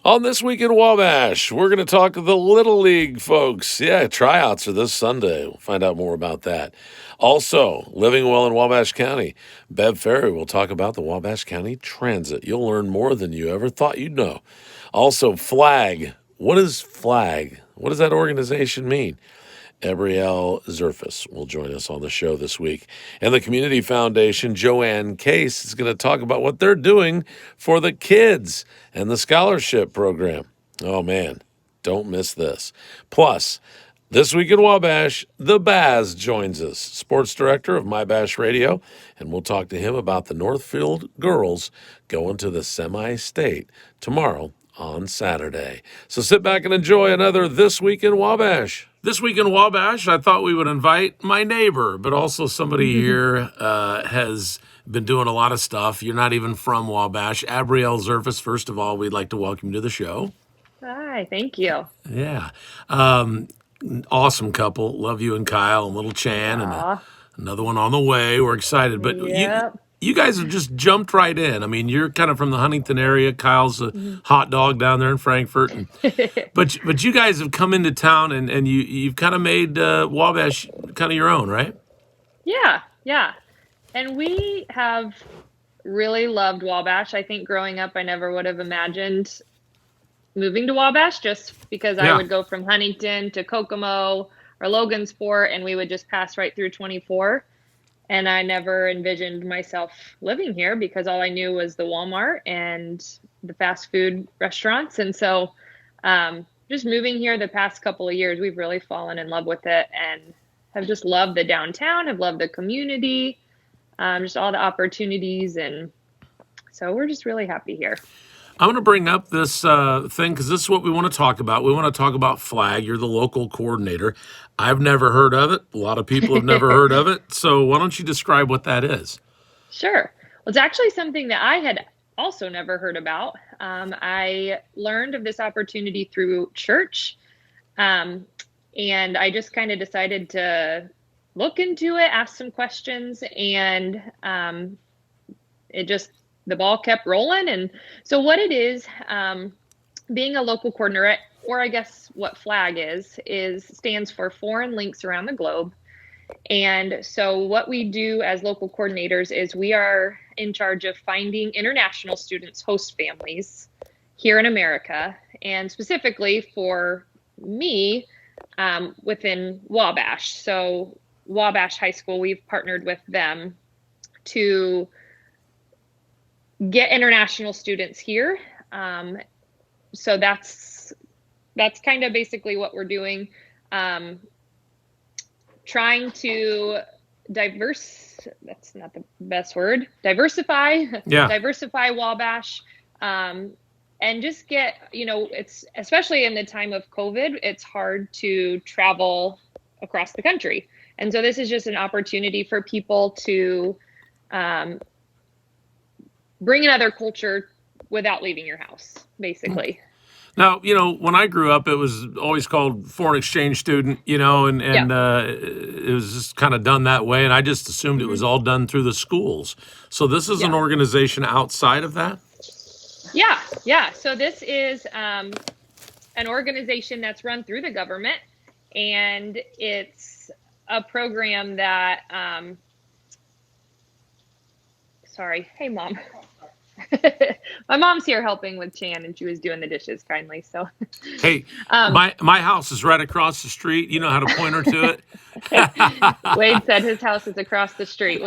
On This Week in Wabash, we're going to talk to the Little League folks. Yeah, tryouts are this Sunday. We'll find out more about that. Also, living well in Wabash County, Bev Ferry will talk about the Wabash County Transit. You'll learn more than you ever thought you'd know. Also, FLAG. What is FLAG? What does that organization mean? Ebrielle Zerfus will join us on the show this week. And the Community Foundation, Joanne Case, is going to talk about what they're doing for the kids and the scholarship program. Oh, man, don't miss this. Plus, this week in Wabash, the Baz joins us, sports director of My Bash Radio, and we'll talk to him about the Northfield girls going to the semi-state tomorrow on Saturday. So sit back and enjoy another This Week in Wabash. This week in Wabash, I thought we would invite my neighbor, but also somebody here has been doing a lot of stuff. You're not even from Wabash. Abrielle Zerfus, first of all, we'd like to welcome you to the show. Hi, thank you. Yeah. Awesome couple. Love you and Kyle and little Chan and another one on the way. We're excited. But Yep. you guys have just jumped right in. I mean, you're kind of from the Huntington area. Kyle's a hot dog down there in Frankfort. But you guys have come into town and you've kind of made Wabash kind of your own, right? Yeah. And we have really loved Wabash. I think growing up, I never would have imagined moving to Wabash just because I Yeah. would go from Huntington to Kokomo or Logansport and we would just pass right through 24. And I never envisioned myself living here because all I knew was the Walmart and the fast food restaurants. And so just moving here the past couple of years, we've really fallen in love with it and have just loved the downtown, have loved the community, just all the opportunities. And so we're just really happy here. I'm going to bring up this thing because this is what we want to talk about. We want to talk about FLAG. You're the local coordinator. I've never heard of it. A lot of people have never heard of it. So why don't you describe what that is? Sure. Well, it's actually something that I had also never heard about. I learned of this opportunity through church. And I just kind of decided to look into it, ask some questions, and the ball kept rolling. And so what it is, being a local coordinator, or I guess what FLAG stands for Foreign Links Around the Globe. And so what we do as local coordinators is we are in charge of finding international students' host families here in America, and specifically for me, within Wabash. So Wabash High School, we've partnered with them to get international students here. So that's kind of basically what we're doing. Trying to that's not the best word, diversify Wabash, and just get, it's especially in the time of COVID, it's hard to travel across the country. And so this is just an opportunity for people to bring another culture without leaving your house, basically. Now, when I grew up, it was always called foreign exchange student, and it was just kind of done that way. And I just assumed it was all done through the schools. So this is an organization outside of that? Yeah. So this is an organization that's run through the government, and it's a program that, hey, Mom. My mom's here helping with Chan, and she was doing the dishes kindly. So, hey, my house is right across the street. You know how to point her to it. Wade said his house is across the street.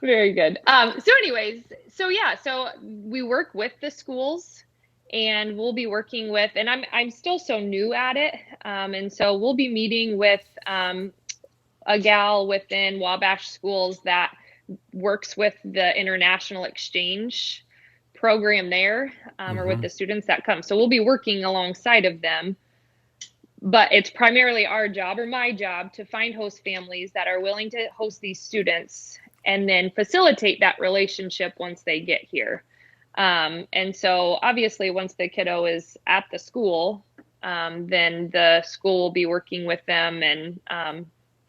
Very good. So anyways, so we work with the schools, and we'll be working with, and I'm still so new at it, and so we'll be meeting with a gal within Wabash schools that works with the international exchange program there, or with the students that come. So we'll be working alongside of them, but it's primarily our job, or my job, to find host families that are willing to host these students and then facilitate that relationship once they get here. And so obviously once the kiddo is at the school, then the school will be working with them, and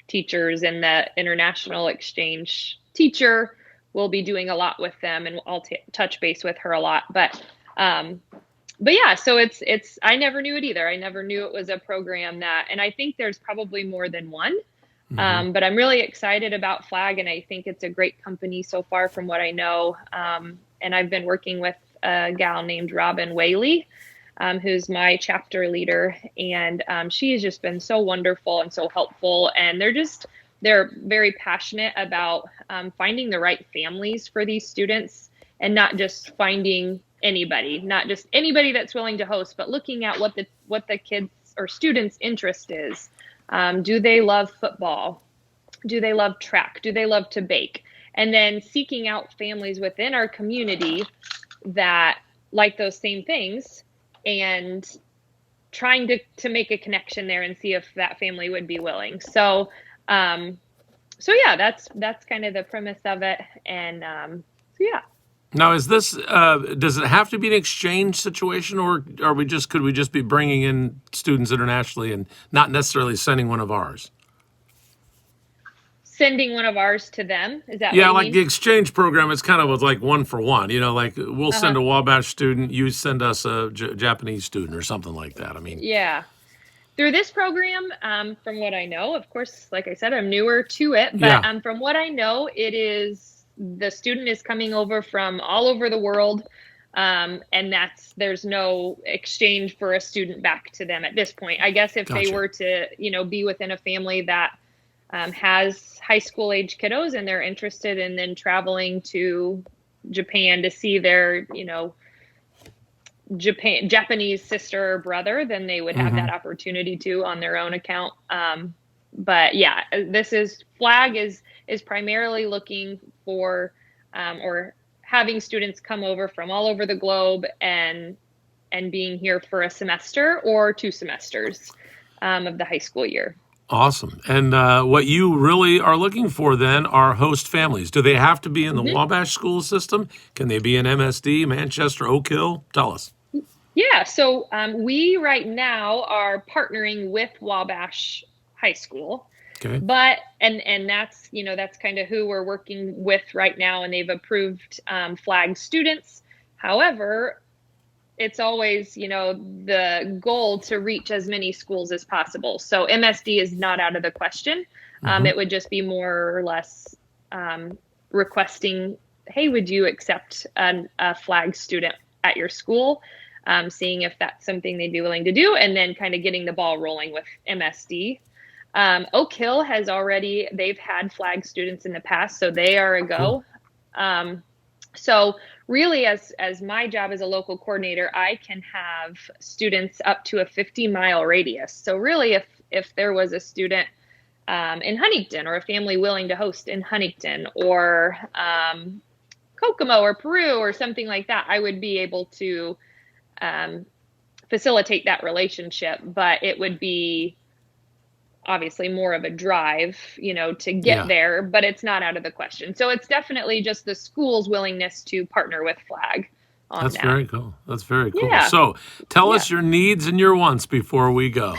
teachers and the international exchange teacher will be doing a lot with them, and I'll touch base with her a lot. But But yeah, so it's I never knew it either. I never knew it was a program that, and I think there's probably more than one. Hmm. But I'm really excited about Flag, and I think it's a great company so far from what I know. And I've been working with a gal named Robin Whaley, who's my chapter leader, and she has just been so wonderful and so helpful. And they're very passionate about finding the right families for these students, and not just finding anybody, not just anybody that's willing to host, but looking at what the kids or students' interest is. Do they love football? Do they love track? Do they love to bake? And then seeking out families within our community that like those same things, and trying to make a connection there and see if that family would be willing. So yeah, that's kind of the premise of it. And so yeah. Now, is this does it have to be an exchange situation, or could we just be bringing in students internationally and not necessarily sending one of ours? Sending one of ours to them, is that what Yeah, you like the mean? exchange program is kind of like one for one. Like we'll Uh-huh. send a Wabash student, you send us a Japanese student or something like that. I mean, Yeah. Through this program, from what I know, of course, like I said, I'm newer to it, but yeah, from what I know, it is the student is coming over from all over the world, and there's no exchange for a student back to them at this point. I guess if they gotcha. were to, be within a family that has high school age kiddos and they're interested in then traveling to Japan to see their, Japanese sister or brother, then they would have Hmm. that opportunity to on their own account. But yeah, this is Flag is primarily looking for or having students come over from all over the globe and being here for a semester or 2 semesters of the high school year. Awesome. And what you really are looking for then are host families. Do they have to be in the Mhm. Wabash school system? Can they be in MSD, Manchester, Oak Hill? Tell us. Yeah, so we right now are partnering with Wabash High School, Okay. but and that's that's kind of who we're working with right now, and they've approved Flag students. However, it's always the goal to reach as many schools as possible. So MSD is not out of the question. Hmm. It would just be more or less requesting, hey, would you accept a Flag student at your school? Seeing if that's something they'd be willing to do, and then kind of getting the ball rolling with MSD. Oak Hill they've had Flag students in the past, so they are a Cool. go. So really, as my job as a local coordinator, I can have students up to a 50-mile radius. So really, if there was a student in Huntington, or a family willing to host in Huntington, or Kokomo or Peru or something like that, I would be able to um, facilitate that relationship. But it would be obviously more of a drive, to get Yeah. there, but it's not out of the question. So it's definitely just the school's willingness to partner with Flag on That's that. very cool. That's very cool. Yeah. So tell Yeah. us your needs and your wants before we go.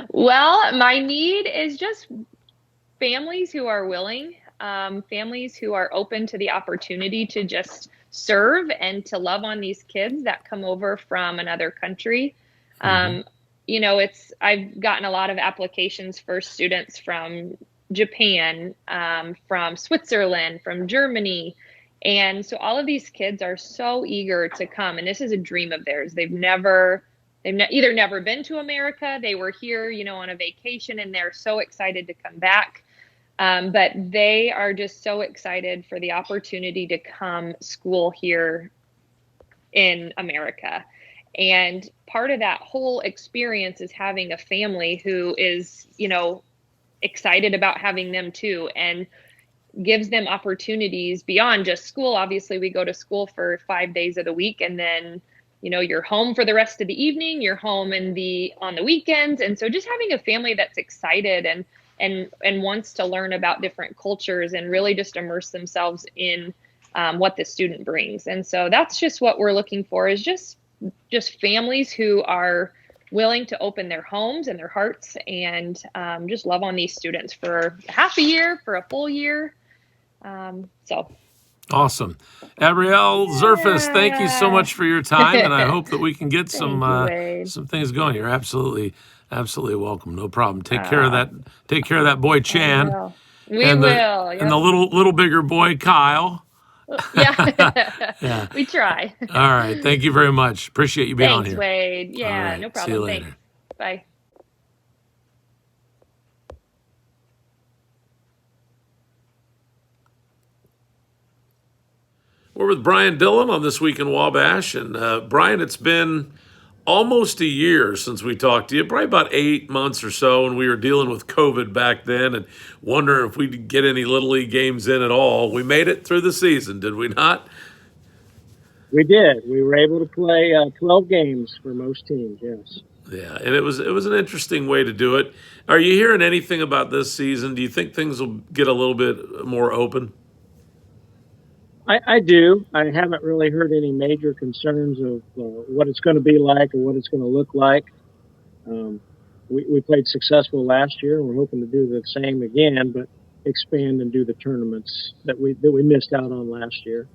Well, my need is just families who are willing, families who are open to the opportunity to just serve and to love on these kids that come over from another country. Hmm. Um, I've gotten a lot of applications for students from Japan, from Switzerland, from Germany. And so all of these kids are so eager to come, and this is a dream of theirs. Either never been to America, they were here, on a vacation, and they're so excited to come back. But they are just so excited for the opportunity to come school here in America. And part of that whole experience is having a family who is, excited about having them too, and gives them opportunities beyond just school. Obviously, we go to school for 5 days of the week, and then you're home for the rest of the evening, you're home on the weekends. And so just having a family that's excited and wants to learn about different cultures and really just immerse themselves in what the student brings. And so that's just what we're looking for, is just families who are willing to open their homes and their hearts, and just love on these students for half a year, for a full year. So Awesome. Abrielle Zerfus, thank you so much for your time, and I hope that we can get Thank you, Wade. some things going. You're absolutely welcome. No problem. Take care of Uh, that. Take care of that boy I Chan will. We and will. the Yep. little bigger boy Kyle. Yeah. Yeah. We try. All right. Thank you very much. Appreciate you being on Thanks, here. Wade. All Yeah, right. no See you problem. Thanks. later. Bye. We're with Brian Dillon on This Week in Wabash. And Brian, it's been almost a year since we talked to you, probably about 8 months or so, and we were dealing with COVID back then and wondering if we'd get any Little League games in at all. We made it through the season, did we not? We did. We were able to play 12 games for most teams. Yes, Yeah, and it was an interesting way to do it. Are you hearing anything about this season? Do you think things will get a little bit more open? I do. I haven't really heard any major concerns of what it's going to be like or what it's going to look like. Um, we played successful last year, and we're hoping to do the same again, but expand and do the tournaments that we missed out on last year.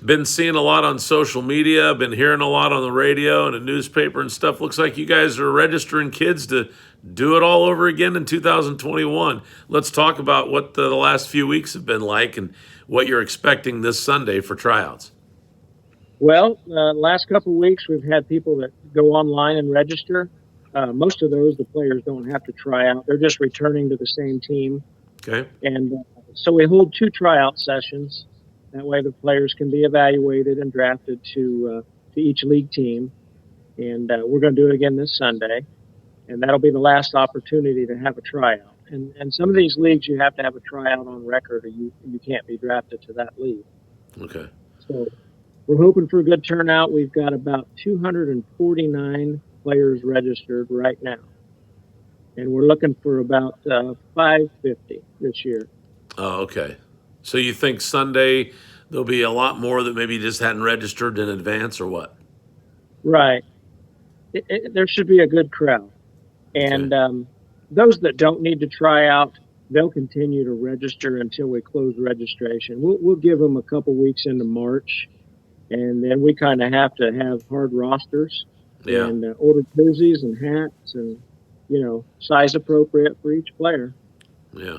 Been seeing a lot on social media, been hearing a lot on the radio and the newspaper and stuff. Looks like you guys are registering kids to do it all over again in 2021. Let's talk about what the last few weeks have been like and what you're expecting this Sunday for tryouts. Well, last couple of weeks we've had people that go online and register. Most of those, the players don't have to try out; they're just returning to the same team. Okay. And so we hold 2 tryout sessions. That way, the players can be evaluated and drafted to each league team. And we're going to do it again this Sunday, and that'll be the last opportunity to have a tryout. And some of these leagues, you have to have a tryout on record, or you can't be drafted to that league. Okay. So we're hoping for a good turnout. We've got about 249 players registered right now, and we're looking for about 550 this year. Oh, okay. So you think Sunday there'll be a lot more that maybe just hadn't registered in advance or what? Right. There should be a good crowd. Okay. And those that don't need to try out, they'll continue to register until we close registration. We'll give them a couple weeks into March, and then we kind of have to have hard rosters Yeah. and order jerseys and hats and, size appropriate for each player. Yeah.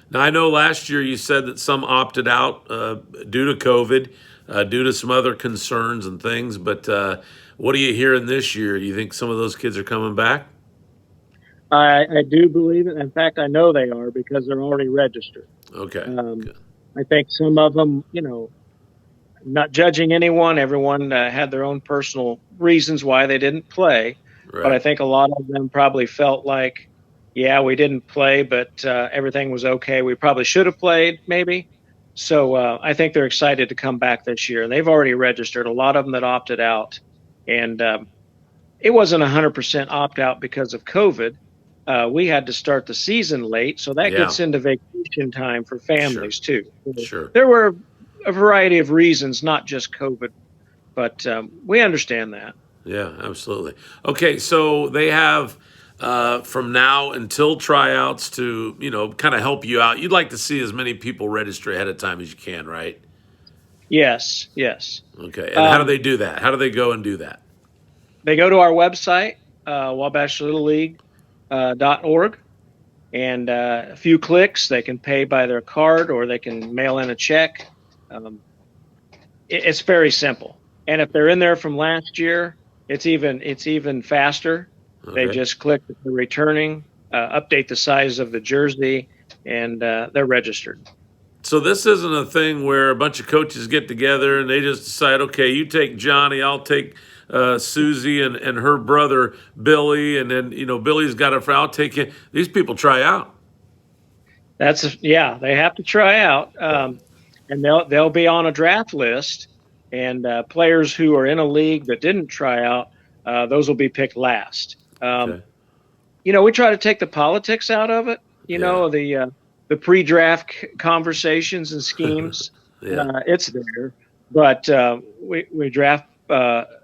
Now, I know last year you said that some opted out due to COVID, due to some other concerns and things, but what are you hearing this year? Do you think some of those kids are coming back? I do believe it. In fact, I know they are because they're already registered. Okay. Good. I think some of them, not judging anyone, everyone had their own personal reasons why they didn't play. But I Right. think a lot of them probably felt like, yeah, we didn't play, but everything was okay. We probably should have played, maybe. So I think they're excited to come back this year. And they've already registered, a lot of them that opted out. And it wasn't 100% opt out because of COVID. We had to start the season late. So that Yeah. gets into vacation time for Sure. families, too. So Sure. there were a variety of reasons, not just COVID, but we understand that. Yeah, absolutely. Okay, so they have from now until tryouts to, kind of help you out. You'd like to see as many people register ahead of time as you can, right? Yes, yes. Okay, and how do they do that? How do they go and do that? They go to our website, wabashlittleleague.org, and a few clicks, they can pay by their card or they can mail in a check. It's very simple. And if they're in there from last year, it's even faster. They Okay. just click the returning, update the size of the jersey, and they're registered. So this isn't a thing where a bunch of coaches get together and they just decide, okay, you take Johnny, I'll take Susie and her brother Billy, and then Billy's got a friend, I'll take him. These people try out. Yeah, they have to try out, and they'll be on a draft list, and players who are in a league that didn't try out, those will be picked last. Okay. We try to take the politics out of it. Yeah. The pre-draft conversations and schemes. Yeah. It's there, but we draft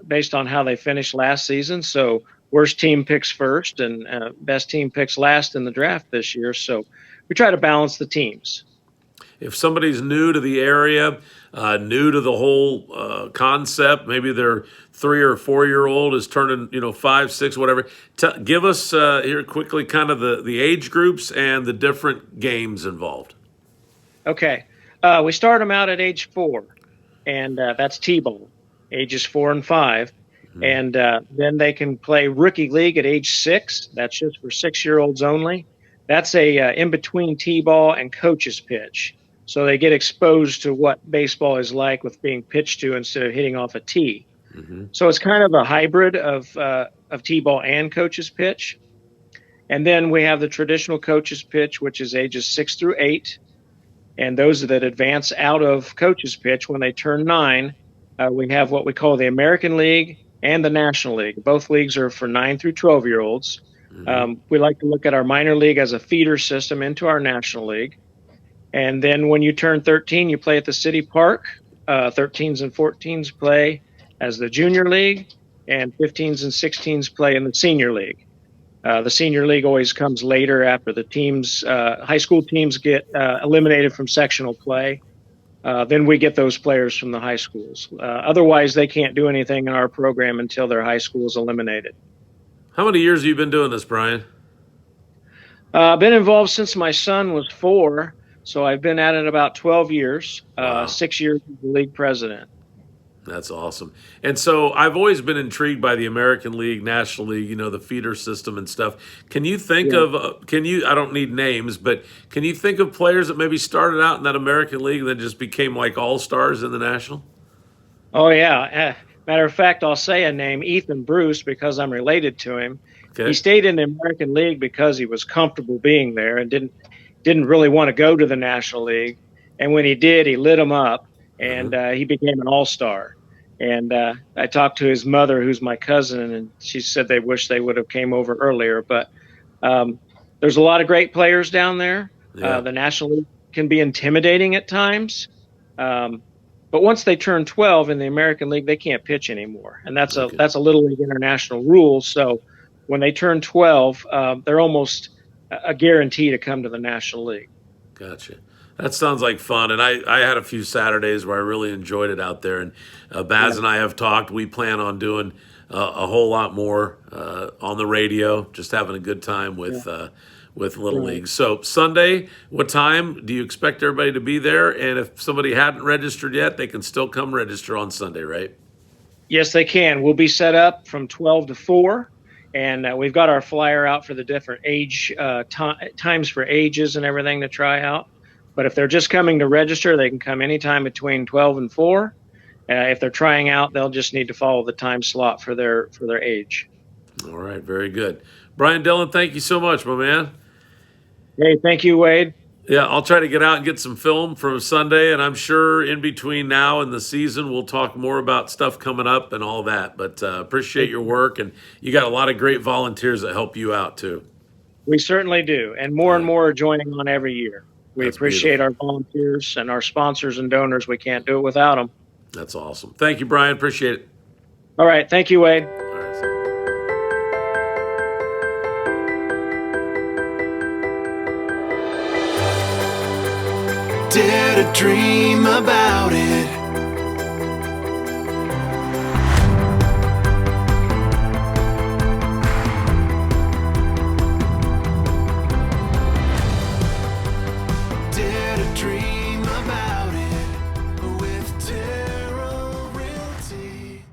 based on how they finished last season. So worst team picks first, and best team picks last in the draft this year. So we try to balance the teams. if somebody's new to the area, new to the whole concept, maybe their 3 or 4 year old is turning, 5, 6, whatever. Give us here quickly kind of the age groups and the different games involved. Okay. We start them out at age 4, and that's T-ball, ages 4 and 5. And then they can play rookie league at age 6. That's just for 6-year-olds only. That's a in between T-ball and coach's pitch. So they get exposed to what baseball is like with being pitched to instead of hitting off a tee. So it's kind of a hybrid of T-ball and coach's pitch. And then we have the traditional coach's pitch, which is ages 6 through 8. And those that advance out of coach's pitch when they turn 9, we have what we call the American League and the National League. Both leagues are for 9 through 12-year-olds. We like to look at our minor league as a feeder system into our National League. And then when you turn 13, you play at the city park. 13s and 14s play as the junior league, and 15s and 16s play in the senior league. The senior league always comes later after the teams, high school teams get eliminated from sectional play. Then we get those players from the high schools. Otherwise, they can't do anything in our program until their high school is eliminated. How many years have you been doing this, Brian? I've been involved since my son was 4, so I've been at it about 12 years, Wow. 6 years as the league president. That's awesome. And so I've always been intrigued by the American League, National League, the feeder system and stuff. Can you think of, I don't need names, but can you think of players that maybe started out in that American League and then just became like all-stars in the National? Oh, yeah. Matter of fact, I'll say a name, Ethan Bruce, because I'm related to him. Okay. He stayed in the American League because he was comfortable being there and didn't really want to go to the National League. And when he did, he lit them up, and he became an all-star. And I talked to his mother, who's my cousin, and she said they wish they would have came over earlier. But there's a lot of great players down there. Yeah. The National League can be intimidating at times. But once they turn 12 in the American League, they can't pitch anymore. And that's a Little League International rule. So when they turn 12, they're almost a guarantee to come to the National League. Gotcha. That sounds like fun. And I had a few Saturdays where I really enjoyed it out there. And Baz and I have talked. We plan on doing a whole lot more on the radio, just having a good time with Little League. So Sunday, what time do you expect everybody to be there? And if somebody hadn't registered yet, they can still come register on Sunday, right? Yes, they can. We'll be set up from 12 to 4. And we've got our flyer out for the different age times for ages and everything to try out. But if they're just coming to register, they can come anytime between 12 and 4. If they're trying out, they'll just need to follow the time slot for their age. All right, very good. Brian Dillon, thank you so much, my man. Hey, thank you, Wade. Yeah, I'll try to get out and get some film from Sunday, and I'm sure in between now and the season, we'll talk more about stuff coming up and all that. But appreciate your work, and you got a lot of great volunteers that help you out, too. We certainly do, and more are joining on every year. We appreciate our volunteers and our sponsors and donors. We can't do it without them. That's awesome. Thank you, Brian. Appreciate it. All right. Thank you, Wade. All right. Dare to dream about it. Dare to dream about it with Terrell Realty.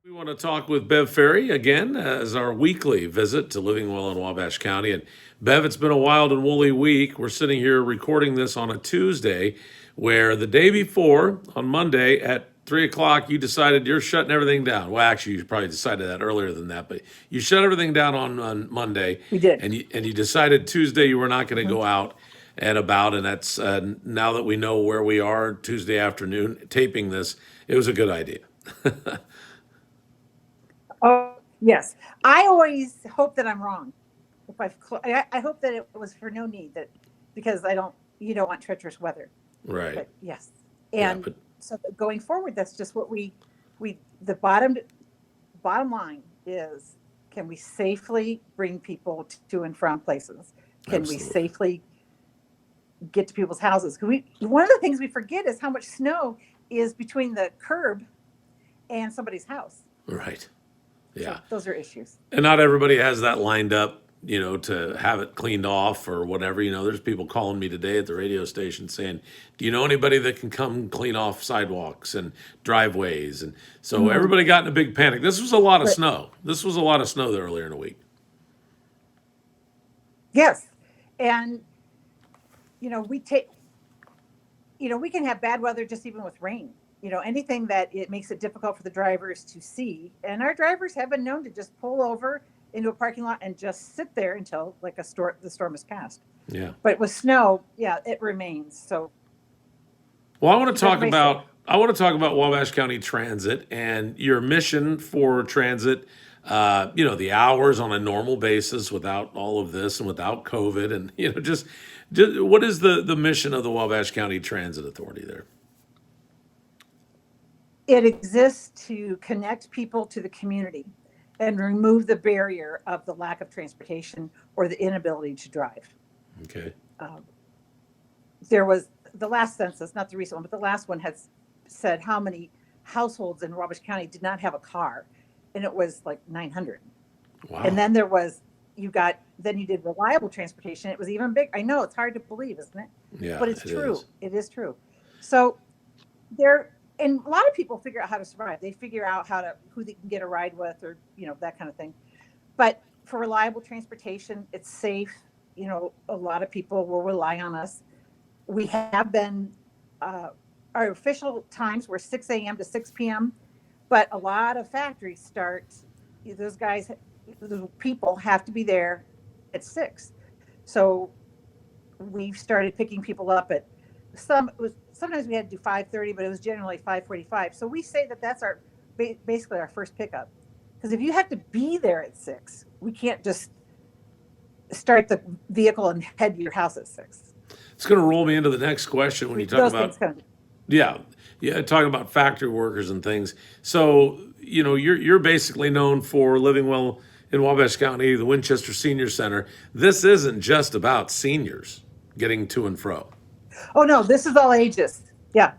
We want to talk with Bev Ferry again as our weekly visit to Living Well in Wabash County. And Bev, it's been a wild and woolly week. We're sitting here recording this on a Tuesday, where the day before, on Monday at 3 o'clock, you decided you're shutting everything down. Well, actually, you probably decided that earlier than that, but you shut everything down on Monday. We did. And you decided Tuesday you were not going to go out and about. And that's now that we know where we are Tuesday afternoon taping this, it was a good idea. Oh, yes. I always hope that I'm wrong. If I hope that it was for no need, because you don't want treacherous weather. Right. But yes. And Yeah, but so going forward, that's just what the bottom line is, can we safely bring people to and from places? Can we Absolutely. safely get to people's houses. One of the things we forget is how much snow is between the curb and somebody's house. Right. Yeah. So those are issues. And not everybody has that lined up, to have it cleaned off or whatever. There's people calling me today at the radio station saying, "Do you know anybody that can come clean off sidewalks and driveways?" And so everybody got in a big panic. This was a lot of But snow. This was a lot of snow there earlier in the week. yes, and we take, we can have bad weather just even with rain. Anything that it makes it difficult for the drivers to see. And our drivers have been known to just pull over into a parking lot and just sit there until like the storm is past. Yeah. But with snow, yeah, it remains. So Well, I want to keep talk everybody about safe. I want to talk about Wabash County Transit and your mission for transit. The hours on a normal basis without all of this and without COVID, and just what is the mission of the Wabash County Transit Authority there? It exists to connect people to the community and remove the barrier of the lack of transportation or the inability to drive. Okay. Um, there was the last census, not the recent one, but the last one has said how many households in Wabash County did not have a car, and it was like 900. Wow. And then you did reliable transportation. It was even big. I know it's hard to believe, isn't it? Yeah, But it's it true. is. It is true. So and a lot of people figure out how to survive. They figure out who they can get a ride with, or that kind of thing. But for reliable transportation, it's safe. A lot of people will rely on us. We have been, our official times were 6 a.m. to 6 p.m. But a lot of factories start, those people have to be there at 6. So we've started picking people up at sometimes we had to do 5:30, but it was generally 5:45. So we say that's basically our first pickup. Because if you have to be there at 6, we can't just start the vehicle and head to your house at 6. It's going to roll me into the next question when you talk Those about things come. yeah, talking about factory workers and things. So you're basically known for living well in Wabash County, the Winchester Senior Center. This isn't just about seniors getting to and fro. Oh no, this is all ages. Yeah.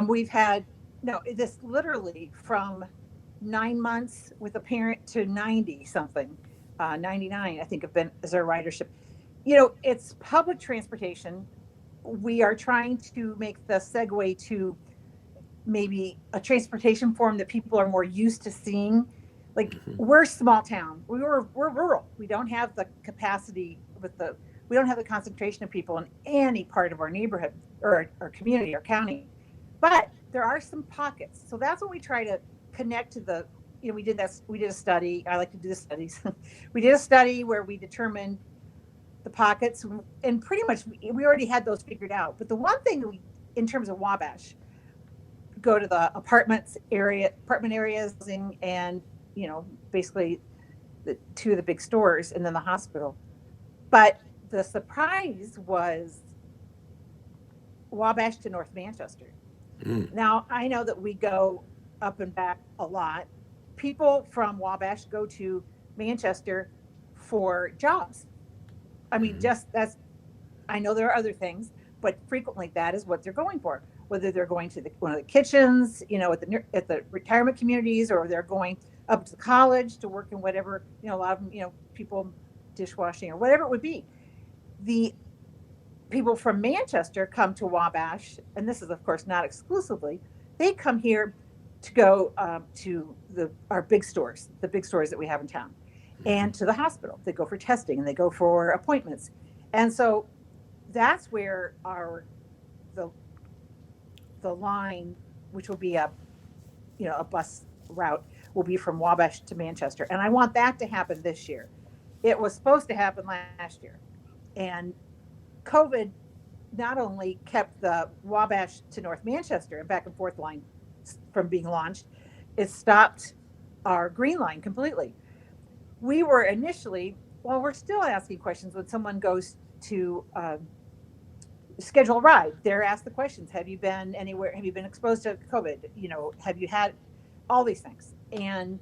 We've had this literally from 9 months with a parent to 90 something, 99 I think have been as our ridership. It's public transportation. We are trying to make the segue to maybe a transportation form that people are more used to seeing. Like we're a small town. We're rural. We don't have the capacity we don't have the concentration of people in any part of our neighborhood or our community or county. But there are some pockets. So that's what we try to connect to we did a study. I like to do the studies. We did a study where we determined the pockets, and pretty much we already had those figured out. But the one thing in terms of Wabash, go to the apartment areas, and basically the two of the big stores, and then the hospital. But the surprise was Wabash to North Manchester. Now I know that we go up and back a lot. People from Wabash go to Manchester for jobs. I mean, I know there are other things, but frequently that is what they're going for. Whether they're going to one of the kitchens, at the retirement communities, or they're going up to college to work in whatever, a lot of them, people dishwashing or whatever it would be. The people from Manchester come to Wabash, and this is of course not exclusively. They come here to go to our big stores, the big stores that we have in town, and to the hospital. They go for testing and they go for appointments, and so that's where the line, which will be a bus route, will be from Wabash to Manchester, and I want that to happen this year. It was supposed to happen last year, and COVID not only kept the Wabash to North Manchester and back and forth line from being launched, it stopped our green line completely. We were initially, we're still asking questions when someone goes to schedule a ride. They're asked the questions: have you been anywhere? Have you been exposed to COVID? Have you had all these things? And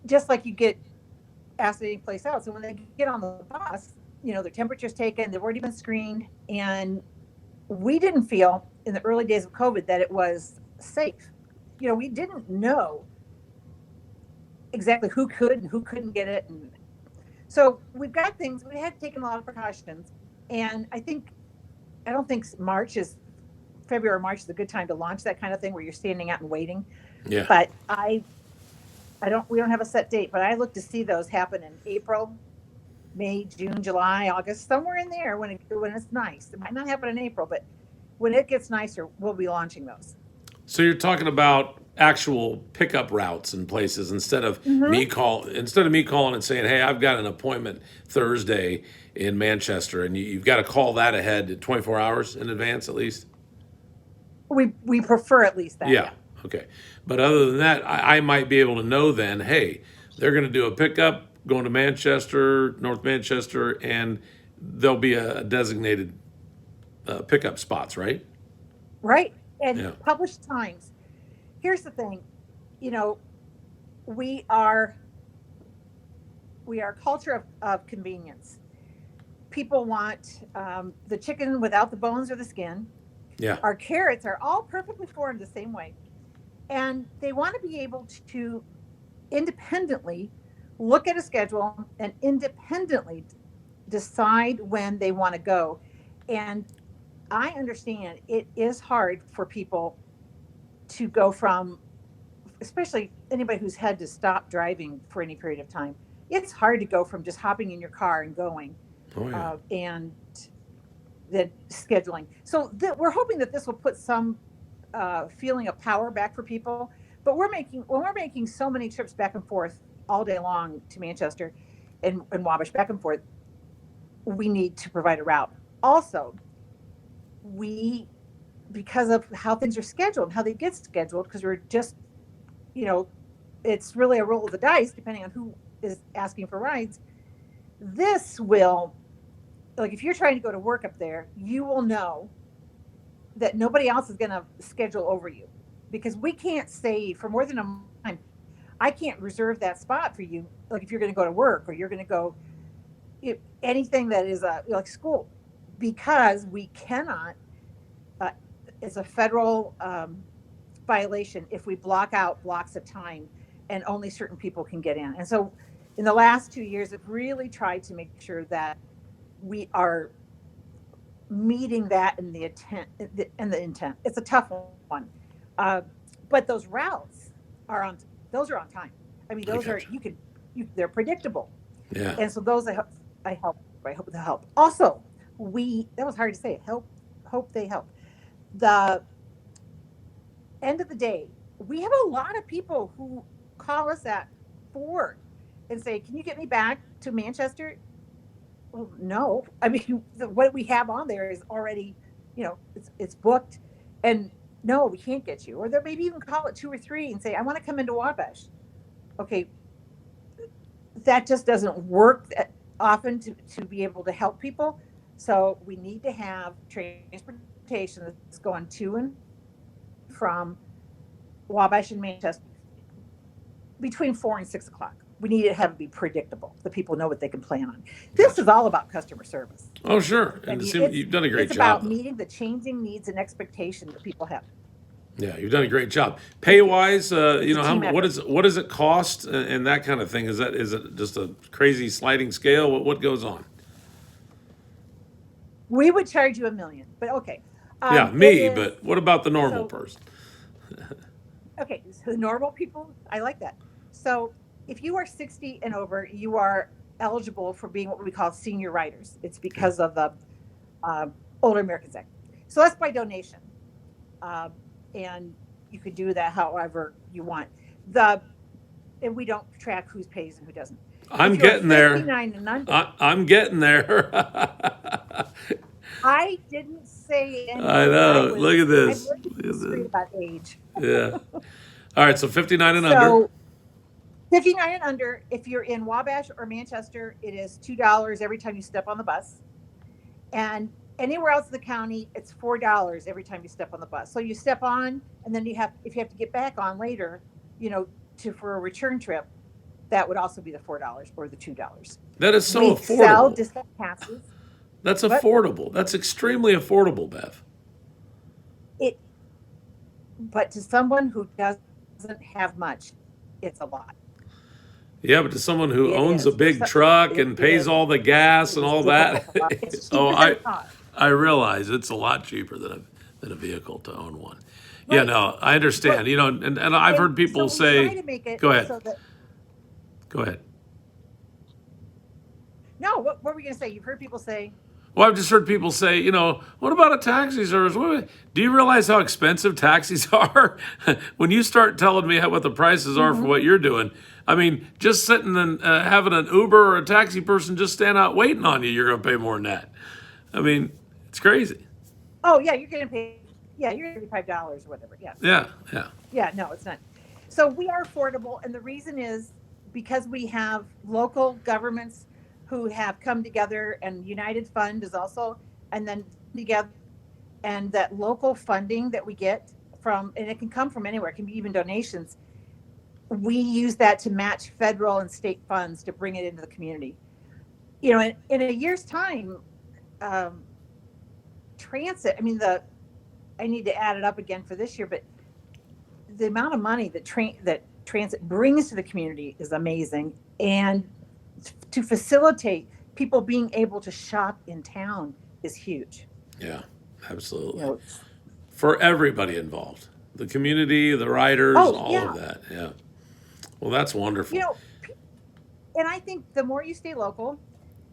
just like you get asked any place else, and when they get on the bus, their temperatures taken, they've already been screened, and we didn't feel in the early days of COVID that it was safe. We didn't know exactly who could and who couldn't get it. And so we've got things, we had taken a lot of precautions. And I don't think February or March is a good time to launch that kind of thing where you're standing out and waiting. Yeah. But we don't have a set date, but I look to see those happen in April, May, June, July, August, somewhere in there when it's nice. It might not happen in April, but when it gets nicer, we'll be launching those. So you're talking about actual pickup routes and places instead of me calling and saying, "Hey, I've got an appointment Thursday in Manchester," and you've got to call that ahead 24 hours in advance at least. We prefer at least that. Yeah. Okay. But other than that, I might be able to know then, hey, they're going to do a pickup going to Manchester, North Manchester, and there'll be a designated pickup spots, right? Right. And Yeah. published times. Here's the thing, we are a culture of convenience. People want the chicken without the bones or the skin. Yeah. Our carrots are all perfectly formed the same way. And they want to be able to independently look at a schedule and independently decide when they want to go. And I understand it is hard for people to go from, especially anybody who's had to stop driving for any period of time. It's hard to go from just hopping in your car and going. Oh yeah. And the scheduling. So we're hoping that this will put some feeling of power back for people. But when we're making so many trips back and forth all day long to Manchester and Wabash back and forth, we need to provide a route. Also, because of how things are scheduled, how they get scheduled, because we're just, it's really a roll of the dice depending on who is asking for rides. This will, like, if you're trying to go to work up there, you will know that nobody else is going to schedule over you, because we can't say for more than a month, I can't reserve that spot for you. Like if you're going to go to work or you're going to go anything that is like school, because we cannot, it's a federal violation if we block out blocks of time and only certain people can get in. And so in the last 2 years, I've really tried to make sure that we are meeting that in the intent. It's a tough one. But those routes are on time. I mean, those are, they're predictable. Yeah. And so those I hope they'll help. Also, that was hard to say. Hope they help. The end of the day, we have a lot of people who call us at 4 and say, "Can you get me back to Manchester?" Well, no. I mean, what we have on there is already, it's booked, and no, we can't get you. Or they maybe even call it 2 or 3 and say, "I want to come into Wabash." Okay, that just doesn't work that often to be able to help people. So we need to have transportation that's going to and from Wabash and Manchester between 4 and 6 o'clock. We need to have it be predictable. The people know what they can plan on. This is all about customer service. Oh, sure. And you've done a great job. It's about meeting the changing needs and expectations that people have. Yeah, you've done a great job. Pay wise, what does it cost and that kind of thing? Is it just a crazy sliding scale? What goes on? We would charge you $1 million, but okay. Yeah, but what about the normal person? Okay, so the normal people, I like that. So if you are 60 and over, you are eligible for being what we call senior riders. It's because of the Older Americans Act. So that's by donation. And you could do that however you want. And we don't track who pays and who doesn't. I'm getting there. 59 and under, I'm getting there. I didn't say anything. I know. Look at this. I'm about age. Yeah. All right. So 59 and under. So 59 and under, if you're in Wabash or Manchester, it is $2 every time you step on the bus. And anywhere else in the county, it's $4 every time you step on the bus. So you step on, and then if you have to get back on later, for a return trip, that would also be the $4 or the $2. That is so We sell affordable. discount passes, That's but affordable. That's extremely affordable, Bev. it but to someone who doesn't have much, it's a lot. Yeah, but to someone who It owns a is. big truck It and pays is. all the gas It and is all that, difficult. It's oh, cheaper than a car. I realize it's a lot cheaper than a vehicle to own one. Yeah, Right. no, I understand. But You know, and I've heard people so we try say, to make it go ahead, so that go ahead. no, what were we going to say? You've heard people say, Well, I've just heard people say, you know, what about a taxi service? Do you realize how expensive taxis are? When you start telling me what the prices are for mm-hmm. what you're doing, I mean, just sitting and having an Uber or a taxi person just stand out waiting on you, you're going to pay more than that. I mean, it's crazy. oh yeah, you're going to pay, yeah, you're going to pay $5 or whatever. Yes. Yeah, yeah, Yeah, no, it's not. So we are affordable. And the reason is because we have local governments who have come together, and United Fund is also, and then together, and that local funding that we get from, and it can come from anywhere, it can be even donations. We use that to match federal and state funds to bring it into the community. You know, in a year's time, transit, I mean, I need to add it up again for this year, but the amount of money that transit brings to the community is amazing. And to facilitate people being able to shop in town is huge. yeah, absolutely. You know, For everybody involved, the community, the riders, oh all yeah, of that. Yeah. Well, that's wonderful. you know, and I think the more you stay local,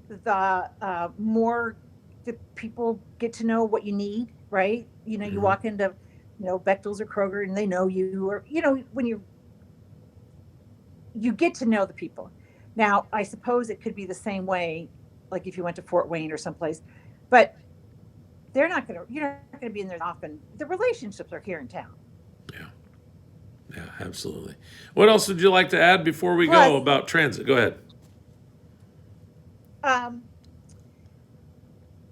the more the people get to know what you need, right? You know, you Mhm. walk into, Bechtel's or Kroger, and they know you, or when you get to know the people. Now, I suppose it could be the same way, like if you went to Fort Wayne or someplace, but you're not going to be in there often. The relationships are here in town. Yeah. Yeah, absolutely. What else would you like to add before we Plus, go about transit? Go ahead. um,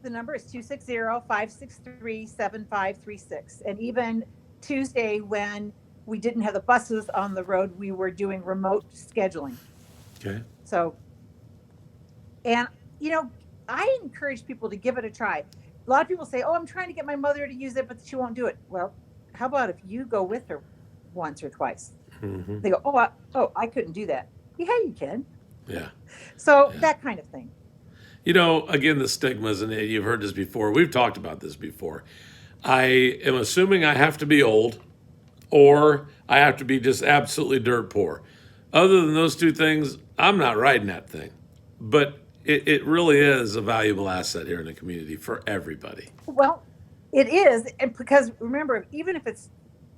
the number is 260-563-7536. And even Tuesday, when we didn't have the buses on the road, we were doing remote scheduling. Okay. So, and I encourage people to give it a try. A lot of people say, "Oh, I'm trying to get my mother to use it, but she won't do it." Well, how about if you go with her once or twice? Mm-hmm. They go, I couldn't do that." Yeah, you can. Yeah. So Yeah. that kind of thing. You know, again, the stigmas, and you've heard this before. We've talked about this before. I am assuming I have to be old or I have to be just absolutely dirt poor. Other than those two things, I'm not riding that thing. But it really is a valuable asset here in the community for everybody. Well, it is, and because remember, even if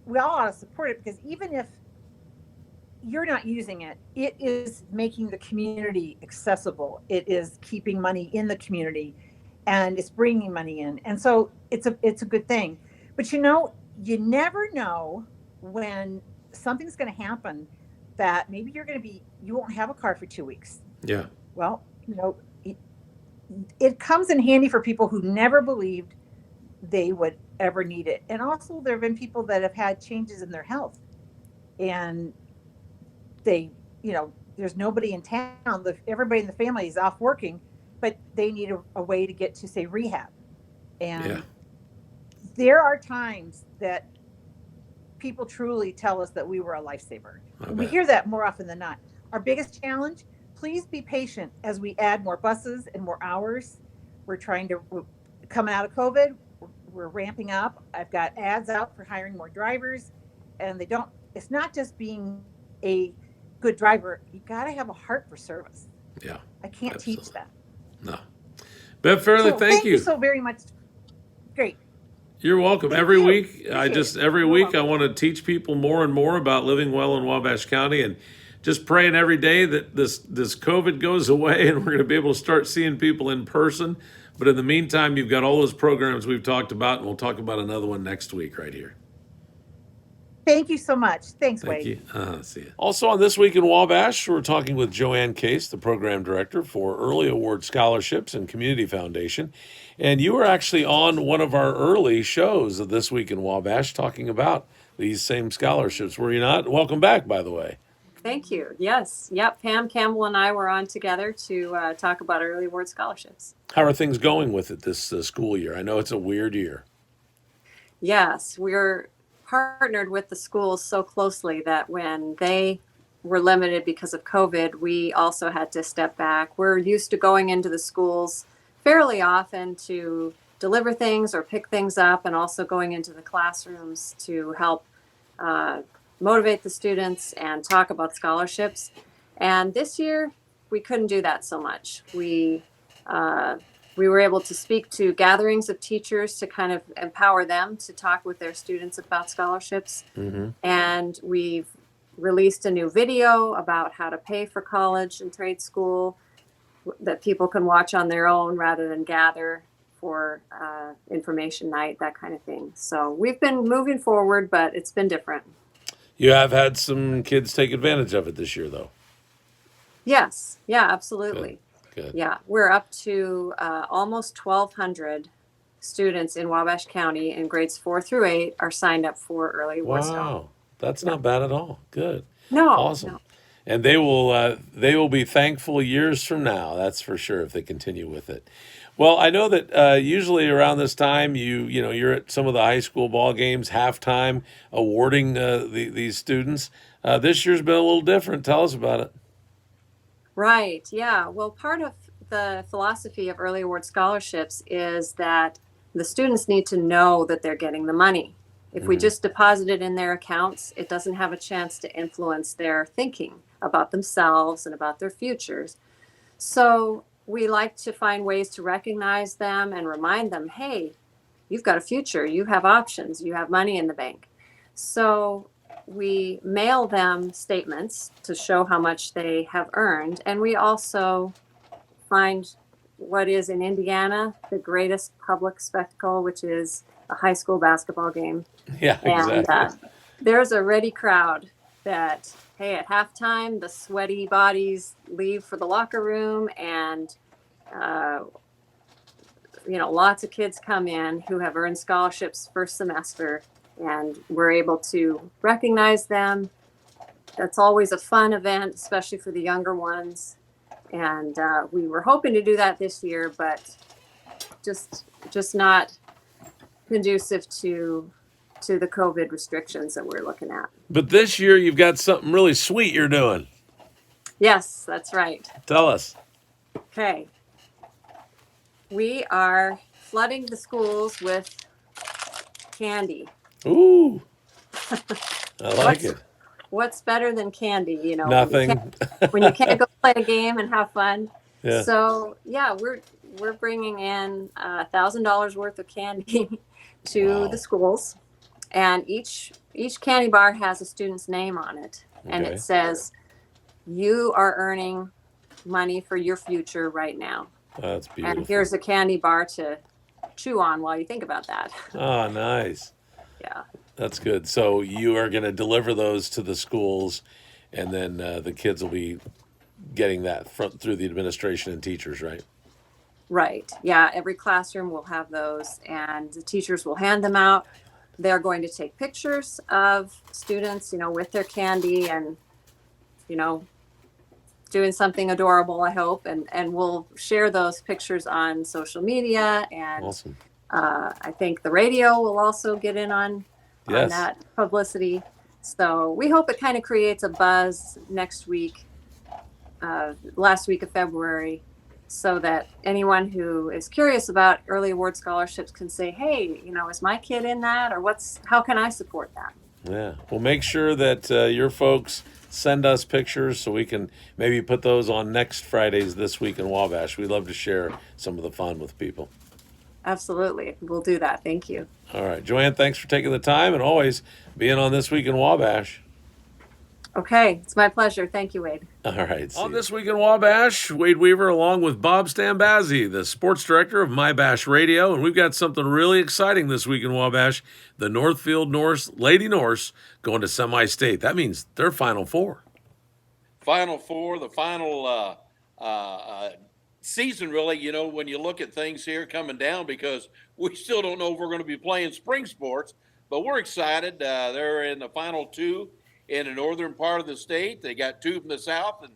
we all ought to support it, because even if you're not using it, it is making the community accessible. It is keeping money in the community, and it's bringing money in, and so it's a good thing. But you never know when something's going to happen that maybe you won't have a car for 2 weeks. Yeah. Well, it comes in handy for people who never believed they would ever need it. And also there have been people that have had changes in their health, and there's nobody in town. Everybody in the family is off working, but they need a way to get to, say, rehab. And Yeah. there are times that people truly tell us that we were a lifesaver. And we hear that more often than not. Our biggest challenge, please be patient as we add more buses and more hours. We're coming out of COVID, we're ramping up. I've got ads out for hiring more drivers, and it's not just being a good driver. You got to have a heart for service. Yeah. I can't Absolutely. teach that. No. Bev Fairley, So thank you. so very much. Great. You're welcome. Thank Every you. week, Appreciate it. every You're week, I welcome. want to teach people more and more about living well in Wabash County, and just praying every day that this COVID goes away and we're going to be able to start seeing people in person. But in the meantime, you've got all those programs we've talked about, and we'll talk about another one next week right here. Thank you so much. Thanks, Thank Wade. you. See you. Also on This Week in Wabash, we're talking with Joanne Case, the program director for Early Award Scholarships and Community Foundation. And you were actually on one of our early shows of This Week in Wabash talking about these same scholarships, were you not? Welcome back, by the way. Thank you. Yes. Yep. Pam Campbell and I were on together to talk about early award scholarships. How are things going with it this school year? I know it's a weird year. Yes, we're partnered with the schools so closely that when they were limited because of COVID, we also had to step back. We're used to going into the schools fairly often to deliver things or pick things up, and also going into the classrooms to help uh, motivate the students and talk about scholarships. And this year, we couldn't do that so much. Uh, we were able to speak to gatherings of teachers to kind of empower them to talk with their students about scholarships. Mm-hmm. And we've released a new video about how to pay for college and trade school that people can watch on their own rather than gather for information night, that kind of thing. So we've been moving forward, but it's been different. You have had some kids take advantage of it this year, though. Yes. Yeah, absolutely. Good. Yeah, we're up to almost 1,200 students in Wabash County in grades 4 through 8 are signed up for early award scholarship. Wow, that's not bad at all. Good. No, Awesome. no. And they will be thankful years from now. That's for sure if they continue with it. Well, I know that usually around this time you're at some of the high school ball games, halftime, awarding these students. This year's been a little different. Tell us about it. Right. Yeah. Well, part of the philosophy of early award scholarships is that the students need to know that they're getting the money. If we just deposit it in their accounts, it doesn't have a chance to influence their thinking about themselves and about their futures. So we like to find ways to recognize them and remind them, hey, you've got a future, you have options, you have money in the bank. So we mail them statements to show how much they have earned. And we also find what is in Indiana the greatest public spectacle, which is a high school basketball game. Yeah, And exactly. there's a ready crowd that, hey, at halftime, the sweaty bodies leave for the locker room, and lots of kids come in who have earned scholarships first semester, and we're able to recognize them. That's always a fun event, especially for the younger ones. And we were hoping to do that this year, but just not conducive to the COVID restrictions that we're looking at. But this year you've got something really sweet you're doing. Yes, that's right. Tell us. Okay. We are flooding the schools with candy. Ooh, I like it. What's better than candy? Nothing. When you can't go play a game and have fun. Yeah. So yeah, we're bringing in $1,000 worth of candy to the schools, and each candy bar has a student's name on it, and Okay. it says, "You are earning money for your future right now." That's beautiful. And here's a candy bar to chew on while you think about that. Oh, nice. Yeah. That's good. So you are going to deliver those to the schools, and then the kids will be getting that through the administration and teachers, right? Right. Yeah. Every classroom will have those, and the teachers will hand them out. They're going to take pictures of students, with their candy and, doing something adorable, I hope. And we'll share those pictures on social media. And Awesome. I think the radio will also get in on Yes. that publicity. So we hope it kind of creates a buzz next week, last week of February, so that anyone who is curious about early award scholarships can say, hey, is my kid in that, or how can I support that? Yeah. Well, make sure that your folks send us pictures so we can maybe put those on next Friday's This Week in Wabash. We'd love to share some of the fun with people. Absolutely. We'll do that. Thank you. All right. Joanne, thanks for taking the time and always being on This Week in Wabash. Okay. It's my pleasure. Thank you, Wade. All right. On This Week in Wabash, Wade Weaver along with Bob Stambazzi, the sports director of My Bash Radio. And we've got something really exciting this week in Wabash. The Northfield Lady Norse going to semi-state. That means they're Final Four. Final Four, the final season, really, when you look at things here coming down, because we still don't know if we're going to be playing spring sports, but we're excited. They're in the final two, in the northern part of the state. They got two from the south and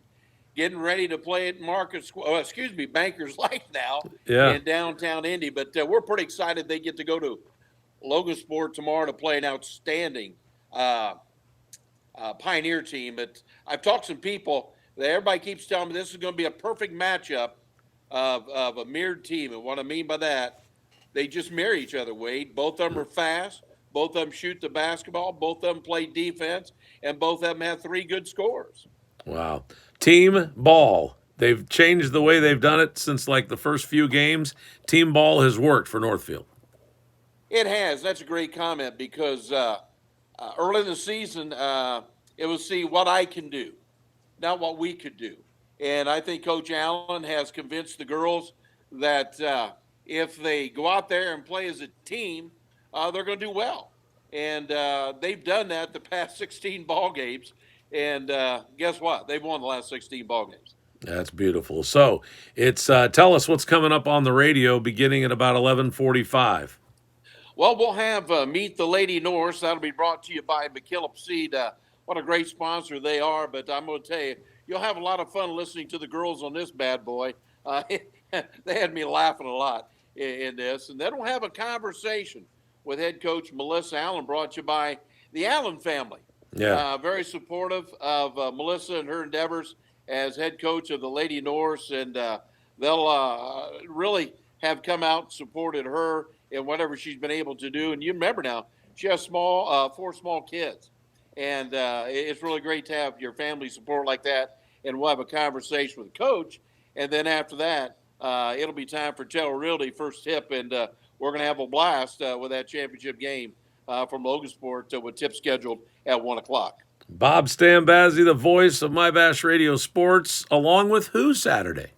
getting ready to play at Bankers Life now Yeah. in downtown Indy. But we're pretty excited they get to go to Logansport tomorrow to play an outstanding Pioneer team. But I've talked to some people that everybody keeps telling me this is going to be a perfect matchup of a mirrored team. And what I mean by that, they just mirror each other, Wade. Both of them are fast. Both of them shoot the basketball. Both of them play defense. And both of them have three good scores. Wow. Team ball. They've changed the way they've done it since like the first few games. Team ball has worked for Northfield. It has. That's a great comment because early in the season, it was see what I can do, not what we could do. And I think Coach Allen has convinced the girls that if they go out there and play as a team, they're going to do well. And they've done that the past 16 ball games. And guess what? They've won the last 16 ball games. That's beautiful. So it's tell us what's coming up on the radio beginning at about 11:45. Well, we'll have Meet the Lady Norse. That'll be brought to you by McKillop Seed. What a great sponsor they are. But I'm going to tell you, you'll have a lot of fun listening to the girls on this bad boy. They had me laughing a lot in this. And then we'll have a conversation with head coach Melissa Allen, brought to you by the Allen family. Yeah. Very supportive of Melissa and her endeavors as head coach of the Lady Norse. And they'll really have come out and supported her in whatever she's been able to do. And you remember now, she has four small kids. And it's really great to have your family support like that. And we'll have a conversation with the coach. And then after that, it'll be time for Taylor Realty first tip. And we're going to have a blast with that championship game from Logansport with tip scheduled at 1 o'clock. Bob Stambazzi, the voice of My Bash Radio Sports, along with who Saturday?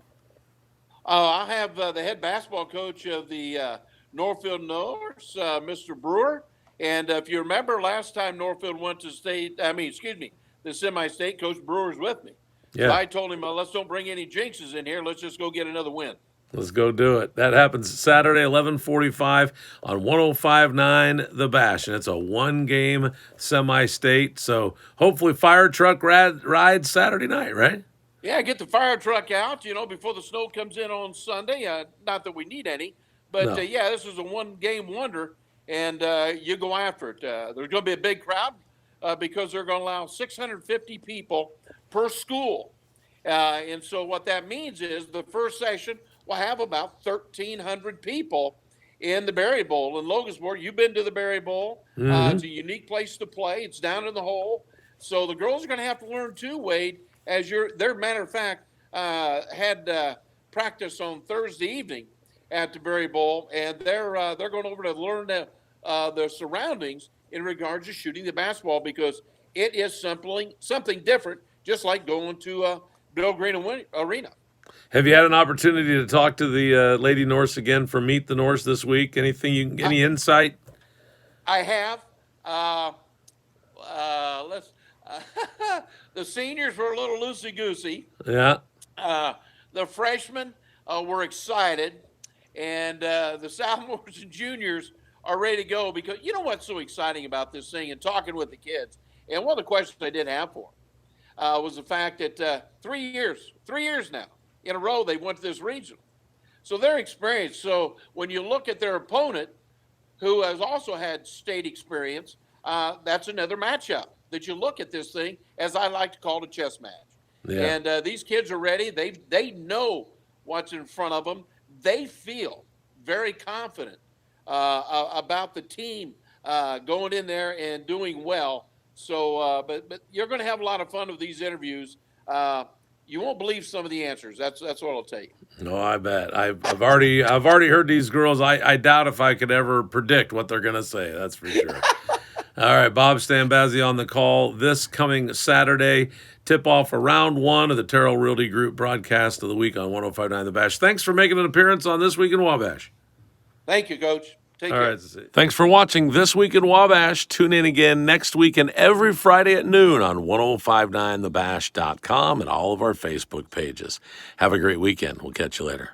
I have the head basketball coach of the Northfield Norse, Mr. Brewer. And if you remember last time Northfield went to the semi-state, Coach Brewer's with me. Yeah. So I told him, let's don't bring any jinxes in here. Let's just go get another win. Let's go do it. That happens Saturday, 11:45 on 105.9 The Bash. And it's a one-game semi-state. So hopefully fire truck ride Saturday night, right? Yeah, get the fire truck out, before the snow comes in on Sunday. Not that we need any. But, No. This is a one-game wonder, and you go after it. There's going to be a big crowd because they're going to allow 650 people per school. And so what that means is the first session will have about 1,300 people in the Berry Bowl in Logansport. You've been to the Berry Bowl. Mm-hmm. It's a unique place to play. It's down in the hole. So the girls are going to have to learn too, Wade, matter of fact, had practice on Thursday evening at the Berry Bowl, and they're going over to learn the surroundings in regards to shooting the basketball because it is something different, just like going to Bill Green Arena. Have you had an opportunity to talk to the Lady Norse again for Meet the Norse this week? Any insight? I have. The seniors were a little loosey-goosey. Yeah. The freshmen were excited, and the sophomores and juniors are ready to go because you know what's so exciting about this thing and talking with the kids. And one of the questions I did have for them was the fact that 3 years now in a row they went to this regional. So they're experienced. So when you look at their opponent, who has also had state experience, that's another matchup that you look at this thing, as I like to call it, a chess match. Yeah. And these kids are ready. They know what's in front of them. They feel very confident about the team going in there and doing well. So, but you're going to have a lot of fun with these interviews. You won't believe some of the answers. That's what I'll tell you. No, I bet. I've already heard these girls. I doubt if I could ever predict what they're going to say. That's for sure. All right, Bob Stambazzi on the call this coming Saturday. Tip-off for round one of the Terrell Realty Group broadcast of the week on 105.9 The Bash. Thanks for making an appearance on This Week in Wabash. Thank you, Coach. Take care. All right. Thanks for watching This Week in Wabash. Tune in again next week and every Friday at noon on 1059thebash.com and all of our Facebook pages. Have a great weekend. We'll catch you later.